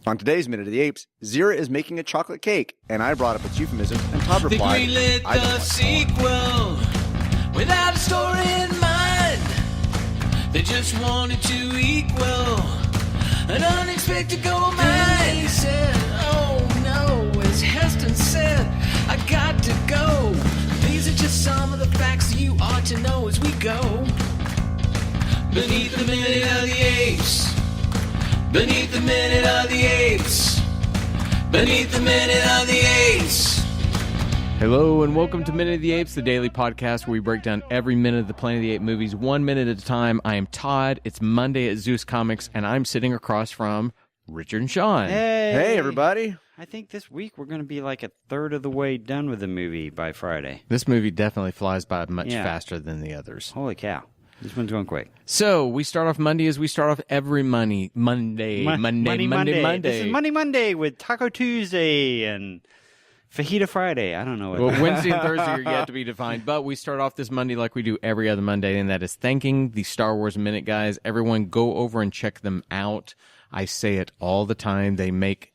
On today's Minute of the Apes, Zira is making a chocolate cake, and I brought up its euphemism, and Todd replied, They greenlit the sequel without a story in mind. They just wanted to equal an unexpected gold mine. He said, oh no, as Heston said, I got to go. These are just some of the facts you ought to know as we go. Beneath the Minute of the Apes. Beneath the Minute of the Apes. Beneath the Minute of the Apes. Hello and welcome to Minute of the Apes, the daily podcast where we break down every minute of the Planet of the Apes movies 1 minute at a time. I am Todd. It's Monday at Zeus Comics, and I'm sitting across from Richard and Sean. Hey, everybody. I think this week we're going to be like a third of the way done with the movie by Friday. This movie definitely flies by much faster than the others. Holy cow. This one's going quick. So, we start off Monday as we start off every Monday. Monday. This is Monday Monday with Taco Tuesday and Fajita Friday. I don't know what Well, Wednesday and Thursday are yet to be defined, but we start off this Monday like we do every other Monday, and that is thanking the Star Wars Minute guys. Everyone go over and check them out. I say it all the time. They make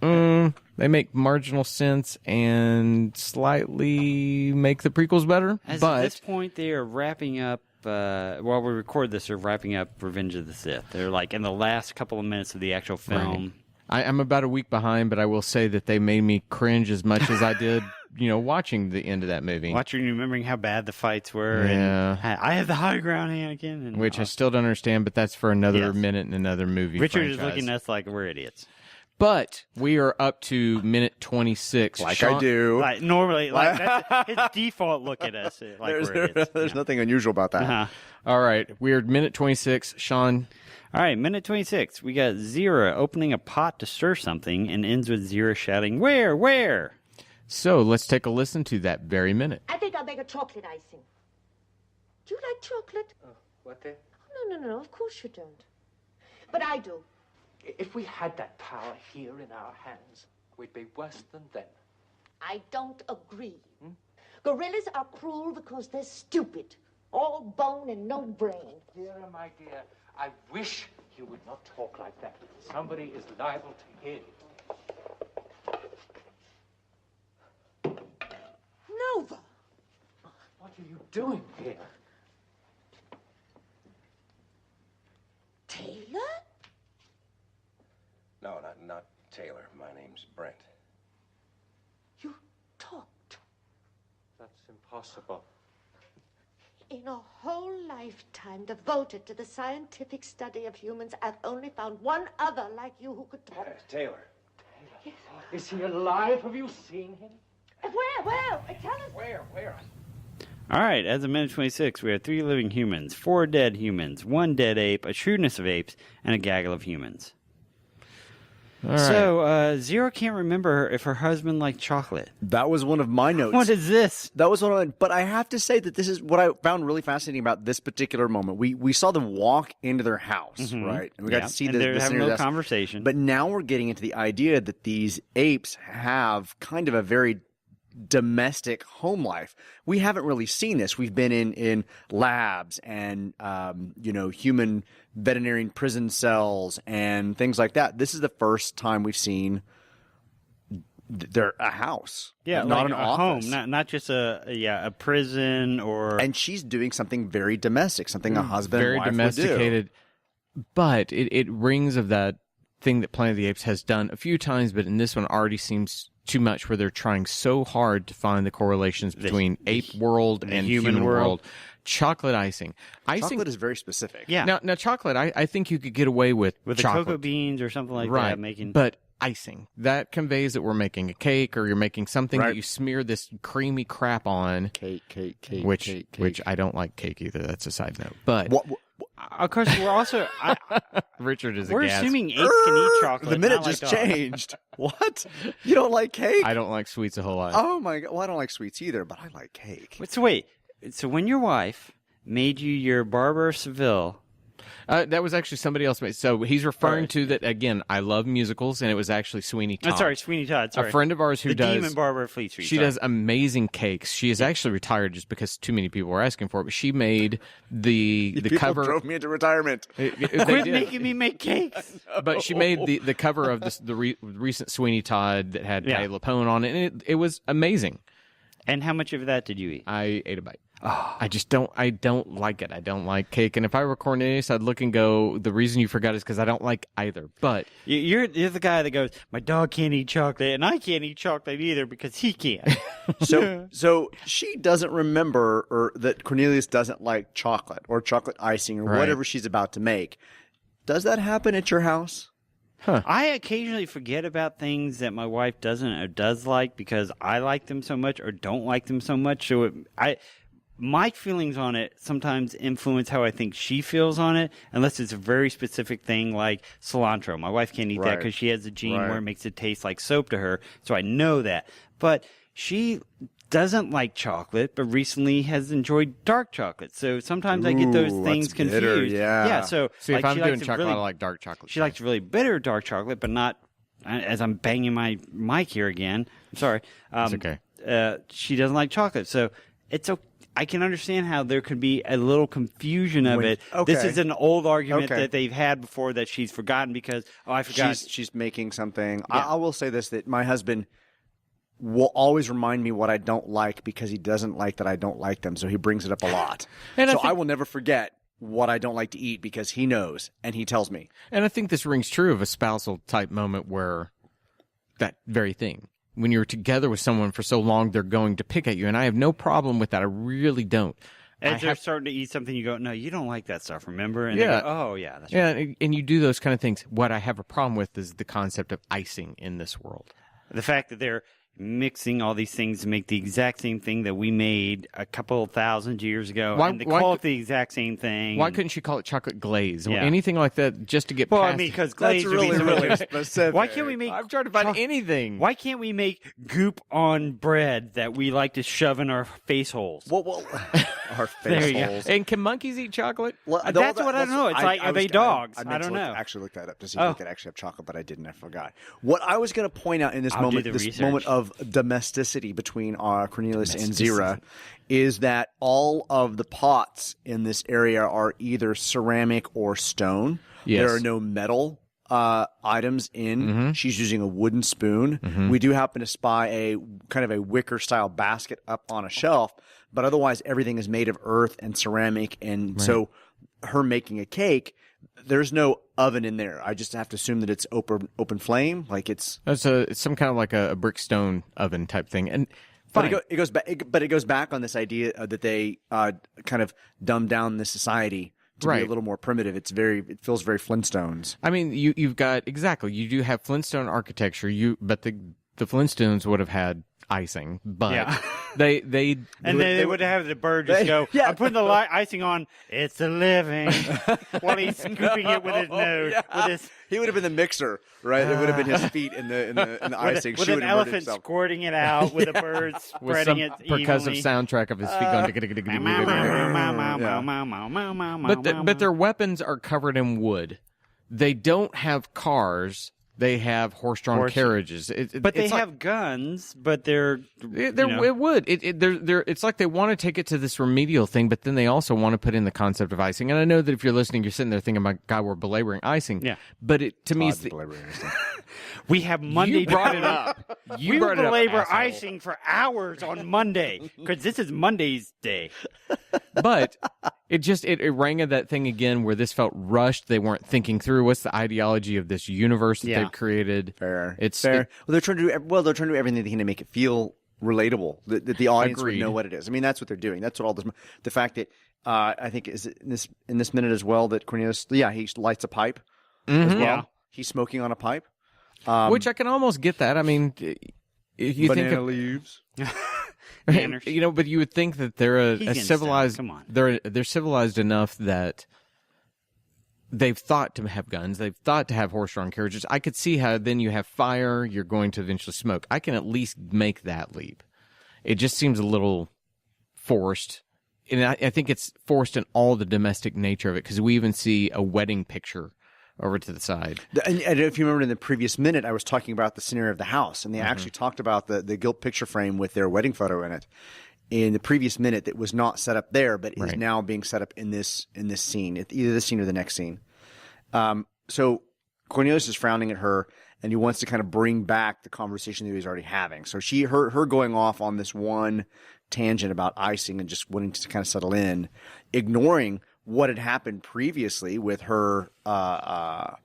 marginal sense and slightly make the prequels better. At but this point, they are wrapping up. While we record this, they're wrapping up Revenge of the Sith. They're like in the last couple of minutes of the actual film. Right. I'm about a week behind, but I will say that they made me cringe as much as I did, watching the end of that movie. Watching, remembering how bad the fights were. Yeah. And I have the high ground, Anakin. And, which I still don't understand, but that's for another minute and another movie. Richard franchise. is looking at us like we're idiots. But we are up to minute 26. Like Sean, I do. Like normally, that's his default look at us. Like there's nothing unusual about that. Uh-huh. All right. We're at minute 26. Sean. All right, minute 26. We got Zira opening a pot to stir something and ends with Zira shouting, Where? So let's take a listen to that very minute. I think I'll make a chocolate icing. Do you like chocolate? What the? No, of course you don't. But I do. If we had that power here in our hands, we'd be worse than them. I don't agree. Gorillas are cruel because they're stupid. All bone and no brain. Vera, my dear, I wish you would not talk like that. Somebody is liable to hear you. Nova! What are you doing here? Taylor? No, not Taylor. My name's Brent. You talked. That's impossible. In a whole lifetime devoted to the scientific study of humans, I've only found one other like you who could talk. Taylor. Yes. Is he alive? Have you seen him? Where? Tell us. Where? All right, as of minute 26, we have 3 living humans, 4 dead humans, 1 dead ape, a shrewdness of apes, and a gaggle of humans. All right. So, Zero can't remember if her husband liked chocolate. That was one of my notes. What is this? That was one of my, but I have to say that this is what I found really fascinating about this particular moment. We saw them walk into their house, right? And we got to see and they're having a conversation. But now we're getting into the idea that these apes have kind of a very domestic home life. We haven't really seen this. We've been in labs and human veterinarian prison cells and things like that. This is the first time we've seen a house, not like an a office, home, not just a prison or. And she's doing something very domestic, something a husband very and wife domesticated. would do. But it rings of that thing that Planet of the Apes has done a few times, but in this one already seems too much, where they're trying so hard to find the correlations between ape world and human world. Chocolate icing. Chocolate is very specific. Yeah. Now chocolate, I think you could get away with the chocolate. cocoa beans or something like right. that. Making, but icing, that conveys that we're making a cake, or you're making something Right. that you smear this creamy crap on. Cake. Which I don't like cake either. That's a side note. But of course, we're also Richard is. we're aghast. assuming apes can eat chocolate. The minute not like just dogs. changed. What? You don't like cake? I don't like sweets a whole lot. Oh my god! Well, I don't like sweets either, but I like cake. So wait. So when your wife made you your Barber of Seville That was actually somebody else. So he's referring to that again. I love musicals, and it was actually Sweeney Todd. I'm sorry, Sweeney Todd. Sorry. A friend of ours who the does Demon Barber of Fleet Street. She does amazing cakes. She is actually retired just because too many people were asking for it. But she made the People cover. drove me into retirement. Quit making me make cakes. But she made the cover of the recent Sweeney Todd that had Patty LuPone on it, and it was amazing. And how much of that did you eat? I ate a bite. I don't like it. I don't like cake. And if I were Cornelius, I'd look and go, the reason you forgot is because I don't like either. But you're the guy that goes, my dog can't eat chocolate, and I can't eat chocolate either because he can't. So she doesn't remember or that Cornelius doesn't like chocolate or chocolate icing or whatever she's about to make. Does that happen at your house? Huh. I occasionally forget about things that my wife doesn't or does like because I like them so much or don't like them so much. So my feelings on it sometimes influence how I think she feels on it, unless it's a very specific thing like cilantro. My wife can't eat that because she has a gene where it makes it taste like soap to her, so I know that. But she doesn't like chocolate, but recently has enjoyed dark chocolate. So sometimes I get those things confused. Bitter, yeah. So see, if I'm doing chocolate, I like dark chocolate. She likes really bitter dark chocolate, but not. As I'm banging my mic here again, I'm sorry. It's okay. She doesn't like chocolate, so it's okay. I can understand how there could be a little confusion of it. Okay. This is an old argument that they've had before that she's forgotten because, I forgot. She's making something. Yeah. I will say this, that my husband will always remind me what I don't like because he doesn't like that I don't like them. So he brings it up a lot. And I will never forget what I don't like to eat because he knows and he tells me. And I think this rings true of a spousal type moment where that very thing. When you're together with someone for so long, they're going to pick at you. And I have no problem with that. I really don't. As they're starting to eat something, you go, no, you don't like that stuff, remember? And they go, oh, yeah, that's right. And you do those kind of things. What I have a problem with is the concept of icing in this world. The fact that they're mixing all these things to make the exact same thing that we made a couple thousand years ago, and they call it the exact same thing. Why couldn't she call it chocolate glaze or anything like that just to get well, past I mean, because glaze would be really specific. Why can't we make... I'm trying to find anything. Why can't we make goop on bread that we like to shove in our face holes? Well, our There face you go. holes. And can monkeys eat chocolate? Well, That's what I don't know. It's like, are they dogs? I don't know. I actually looked that up to see if they could actually have chocolate, but I didn't. I forgot. What I was going to point out in this moment of domesticity between Cornelius and Zira is that all of the pots in this area are either ceramic or stone. Yes. There are no metal items in. She's using a wooden spoon. We do happen to spy a kind of a wicker style basket up on a shelf, but otherwise everything is made of earth and ceramic. And so her making a cake, there's no oven in there. I just have to assume that it's open flame, like it's some kind of like a brick stone oven type thing. And but it goes back. But it goes back on this idea that they kind of dumb down this society to be a little more primitive. It feels very Flintstones. I mean, you've got exactly. You do have Flintstone architecture. But the Flintstones would have had icing, but they would have the bird just go, I'm putting the icing on, it's a living, while he's scooping it with his nose. He would have been the mixer, right? It would have been his feet in the icing. With an elephant squirting it out, with a bird spreading it evenly. Percussive soundtrack of his feet going. But their weapons are covered in wood. They don't have cars. They have horse-drawn carriages, but they have guns. But they're it would. It's like they want to take it to this remedial thing, but then they also want to put in the concept of icing. And I know that if you're listening, you're sitting there thinking, "My God, we're belaboring icing." Yeah. But to me, it's we have Monday. You brought it up. We will belabor icing for hours on Monday because this is Monday's day. But it rang at that thing again where this felt rushed. They weren't thinking through what's the ideology of this universe that they've created. Fair. Well, they're trying to do everything they can to make it feel relatable. That the audience would know what it is. I mean, that's what they're doing. That's what all this. The fact that I think is in this minute as well that Cornelius, he lights a pipe as well. Yeah. He's smoking on a pipe, which I can almost get that. I mean, if you banana think of leaves. But you would think that they're a civilized. Come on. They're civilized enough that they've thought to have guns. They've thought to have horse-drawn carriages. I could see how then you have fire. You're going to eventually smoke. I can at least make that leap. It just seems a little forced I think it's forced in all the domestic nature of it, because we even see a wedding picture over to the side. And if you remember in the previous minute, I was talking about the scenario of the house, and they actually talked about the gilt picture frame with their wedding photo in it. In the previous minute, that was not set up there, but is now being set up in this scene, either this scene or the next scene. So Cornelius is frowning at her, and he wants to kind of bring back the conversation that he was already having. So her going off on this one tangent about icing and just wanting to kind of settle in, ignoring what had happened previously with her kind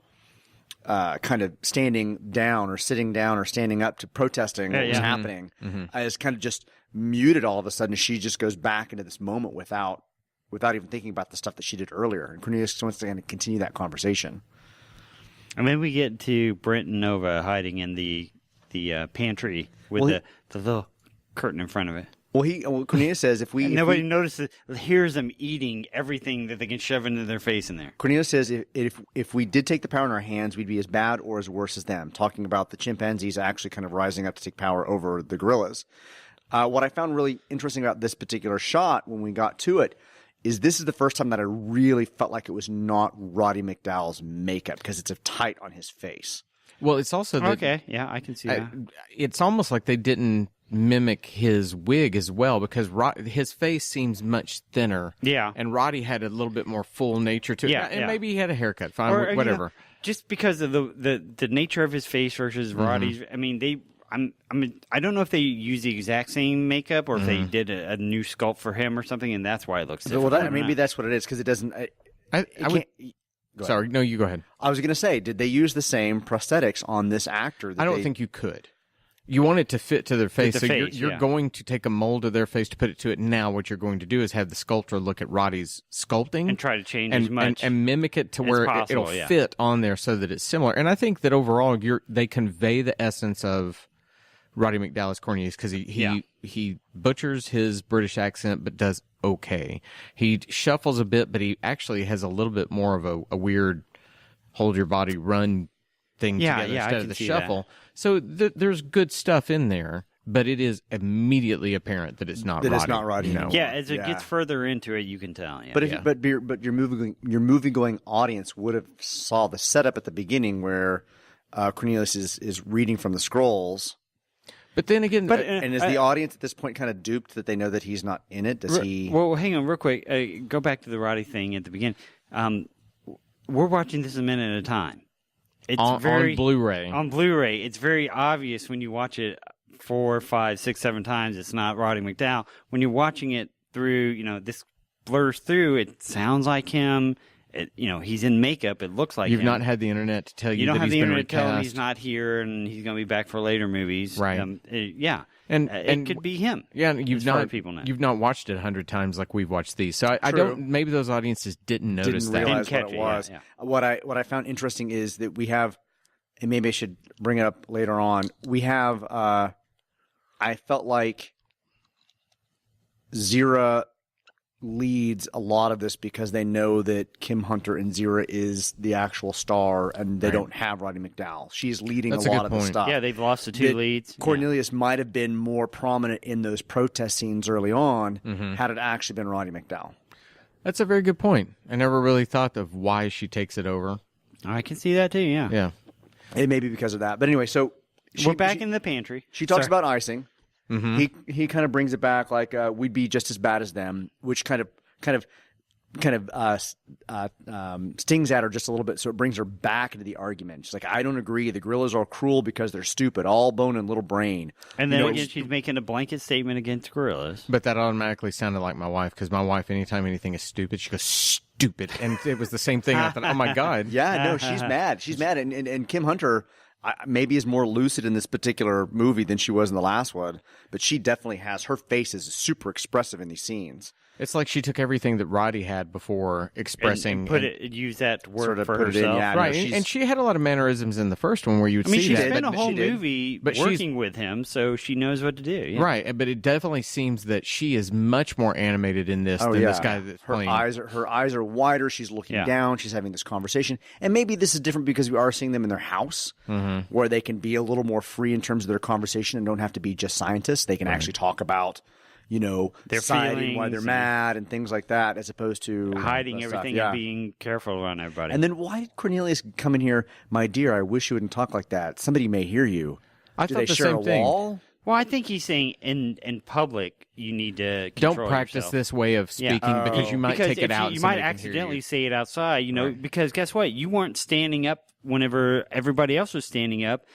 of standing down or sitting down or standing up to protesting what was happening, is kind of just muted all of a sudden. She just goes back into this moment without even thinking about the stuff that she did earlier. And Cornelius wants to kind of continue that conversation. And then we get to Brent and Nova hiding in the pantry with the little curtain in front of it. Well, Cornelius says if nobody notices, hears them eating everything that they can shove into their face in there. Cornelius says if we did take the power in our hands, we'd be as bad or as worse as them. Talking about the chimpanzees actually kind of rising up to take power over the gorillas. What I found really interesting about this particular shot when we got to it is this is the first time that I really felt like it was not Roddy McDowall's makeup, because it's tight on his face. Well, it's also that, okay, yeah, I can see that. It's almost like they didn't mimic his wig as well, because his face seems much thinner. Yeah, and Roddy had a little bit more full nature to it. Yeah, and maybe he had a haircut. Fine, or, whatever. Just because of the nature of his face versus Roddy's. I mean, I don't know if they use the exact same makeup or if they did a new sculpt for him or something, and that's why it looks different. Well, maybe that's what it is, because it doesn't. Sorry, no, you go ahead. I was going to say, did they use the same prosthetics on this actor? I don't think you could. You want it to fit to their face, so you're going to take a mold of their face to put it to it. Now, what you're going to do is have the sculptor look at Roddy's sculpting and try to change as much and mimic it to where it'll fit on there so that it's similar. And I think that overall, they convey the essence of Roddy McDowall's Cornelius, because he butchers his British accent, but does okay. He shuffles a bit, but he actually has a little bit more of a weird hold your body run thing together instead of the shuffle. That. So there's good stuff in there, but it is immediately apparent that it's not Roddy. It's not Roddy. No. Yeah, as it gets further into it, you can tell. Yeah. But your movie-going audience would have saw the setup at the beginning where Cornelius is reading from the scrolls. But then again, and is the audience at this point kind of duped that they know that he's not in it? Does he? Well, hang on real quick. Go back to the Roddy thing at the beginning. We're watching this a minute at a time. It's on Blu-ray. On Blu-ray, it's very obvious when you watch it 4, 5, 6, 7 times. It's not Roddy McDowall. When you're watching it through, this blurs through. It sounds like him. He's in makeup. It looks like You've him. not had the internet to tell you, don't that have he's the been internet to tell him recast. he's not here and he's going to be back for later movies. Right. And it could be him. Yeah, you've not watched it 100 times like we've watched these. So I don't. Maybe those audiences didn't notice didn't realize that. what it was. Yeah. What I found interesting is that we have, and maybe I should bring it up later on. We have. I felt like Zira leads a lot of this because they know that Kim Hunter and Zira is the actual star, and they don't have Roddy McDowall. She's leading a lot of the stuff. Yeah, they've lost the two leads. Cornelius might have been more prominent in those protest scenes early on had it actually been Roddy McDowall. That's a very good point. I never really thought of why she takes it over. I can see that too, yeah. Yeah. It may be because of that. But anyway, so we're back in the pantry. She talks about icing. He kind of brings it back like we'd be just as bad as them, which kind of stings at her just a little bit. So it brings her back into the argument. She's like, I don't agree. The gorillas are cruel because they're stupid, all bone and little brain. And then again, she's making a blanket statement against gorillas. But that automatically sounded like my wife, because my wife, anytime anything is stupid, she goes, stupid. And it was the same thing. I thought, oh my God. Yeah, no, she's mad. She's mad. And Kim Hunter maybe is more lucid in this particular movie than she was in the last one, but she definitely has. Her face is super expressive in these scenes. It's like she took everything that Roddy had before expressing and use that word sort of for put herself. it in, yeah, right, and she had a lot of mannerisms in the first one where you would see she that. spent a whole movie working with him, so she knows what to do. Yeah. Right, but it definitely seems that she is much more animated in this than this guy that's playing. Her eyes are wider. She's looking down. She's having this conversation. And maybe this is different because we are seeing them in their house where they can be a little more free in terms of their conversation and don't have to be just scientists. They can actually talk about deciding why they're feelings mad and things like that, as opposed to hiding stuff. everything Yeah. and being careful around everybody. And then why did Cornelius come in here, my dear, I wish you wouldn't talk like that. Somebody may hear you. I Do thought they the share same a thing. wall? well, I think he's saying in public you need to control Don't practice yourself. this way of speaking because you might Because take it if out. You and might somebody can hear accidentally you. say it outside, because guess what? You weren't standing up whenever everybody else was standing up,